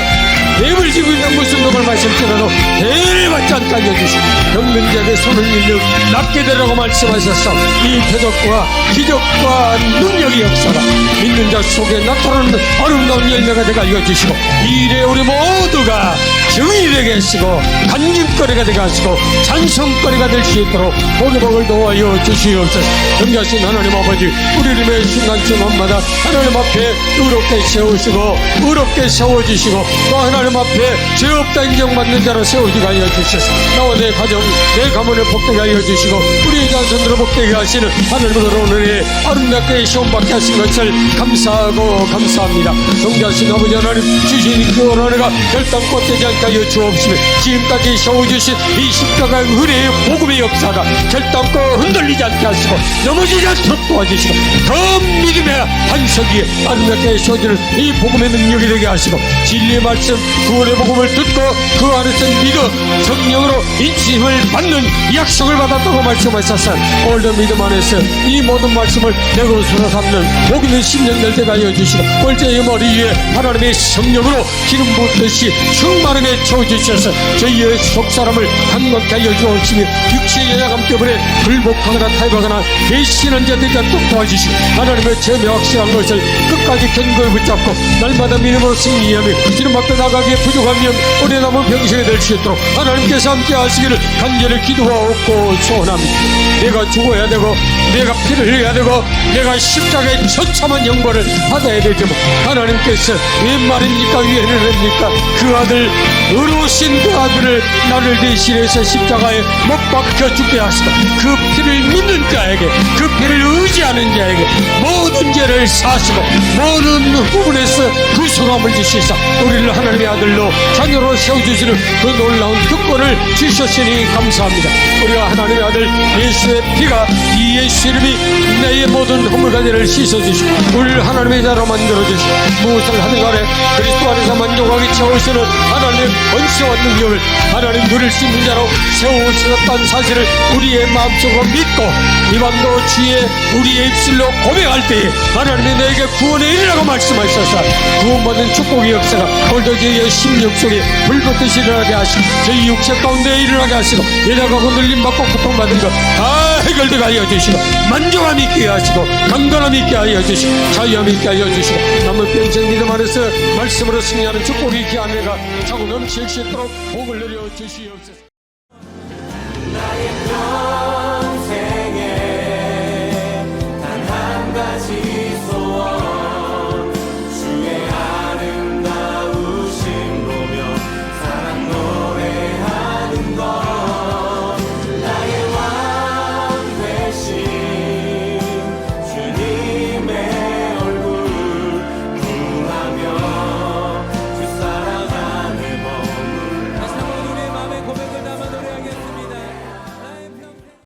뱀을 지고 있는 무슨 놈을 말씀드려도 대를 받지 않게 하여 주시고 없는 자의 손을 밀려 낫게 되라고 말씀하셨어. 이 표적과 기적과 능력의 역사가 믿는 자 속에 나타나는 아름다운 열매가 되게 알려주시고 이 일에 우리 모두가 증인이 되게 하시고 간증거리가 되게 하시고 찬송거리가 될 수 있도록 복을 도와여 주시옵소서. 존귀하신 하나님 아버지, 우리 이름의 순간순간마다 하나님 앞에 의롭게 세우시고 의롭게 세워주시고 또 하나님 앞에 죄 없다 인정받는 자로 세우지게 하여 주셔서 나와 내 가정 내 가문을 복되게 하여 주시고 우리 자손들을 복되게 하시는 하늘으로 오늘 아름답게 시험받게 하신 것을 감사하고 감사합니다. 존귀하신 아버지 하나님, 주신 그 은혜가 결단코 되지 않게 하여 주옵시며 지금까지 세워주신 이 십자가의 은혜의 복음의 역사가 결단코 흔들리지 않게 하시고 넘어지지 않도록 도와주시고 더 믿음의 반석 위에 아름답게 세워지는 이 복음의 능력이 되게 하시고 진리의 말씀 구원의 복음을 듣고 그 안에서 믿어 성령으로 인치힘을 받는 약속을 받았다고 말씀하셨사. 오늘도 믿음 안에서 이 모든 말씀을 내 것으로 삼는 복 있는 심령들 되게 하여 주시고 올제의 머리 위에 하나님의 성령으로 기름 붓듯이 충만하게 채워주셔서 저희의 속사람을 강건케 하여 주옵시며 육체의 여자감 때문에 불복하거나 타협하거나 배신한 자들이 않도록 도와주시고 하나님의 죄 확실한 것을 끝까지 견고히 붙잡고 날마다 믿음으로 승리하며 주님 앞에 나가기에 부족하면 오래 남은 병생이 될 수 있도록 하나님께서 함께 하시기를 간절히 기도하고 소원합니다. 내가 죽어야 되고 내가 피를 흘려야 되고 내가 십자가의 처참한 영광을 받아야 되지만 하나님께서 웬 말입니까? 왜 이러십니까? 그 아들 의로우신 그 아들을 나를 대신해서 십자가에 못 박혀 죽게 하시고 그 피를 믿는 자에게 그 피를 의지하는 자에게 모든 죄를 사시고 모든 부분에서 구속함을 주시사 우리를 하나님의 아들로 자녀로 세워주시는 그 놀라운 특권을 주셨으니 감사합니다. 우리가 하나님의 아들 예수의 피가 이 예수 예수 이름이 내 모든 허물가지를 씻어주시고 우리를 하나님의 자로 만들어주시고 무엇을 하든 간에 그리스도 안에서 만족하게 채우시는 하나님의 권세와 능력을 하나님 누릴 수 있는 자로 세우셨다는 사실을 우리의 마음속으로 믿고 이 밤도 주의 우리의 입술로 고백할 때에 하나님이 내게 구원의 일이라고 말씀하셔서 구원받은 축복의 역사가 오늘도 저희의 심령 속에 불붙듯이 일어나게 하시고 저희 육체 가운데 일어나게 하시고 여자가 흔들림받고 고통받은 것 다 해결되게 하여 주시고 만족함 있게 하시고 강건함 있게 하여 주시고 자유함 있게 하여 주시고 남은 평생 믿음 안에서 말씀으로 승리하는 축복이 있게 하며가 차고 넘칠 수 있도록 복을 내려 주시옵소서.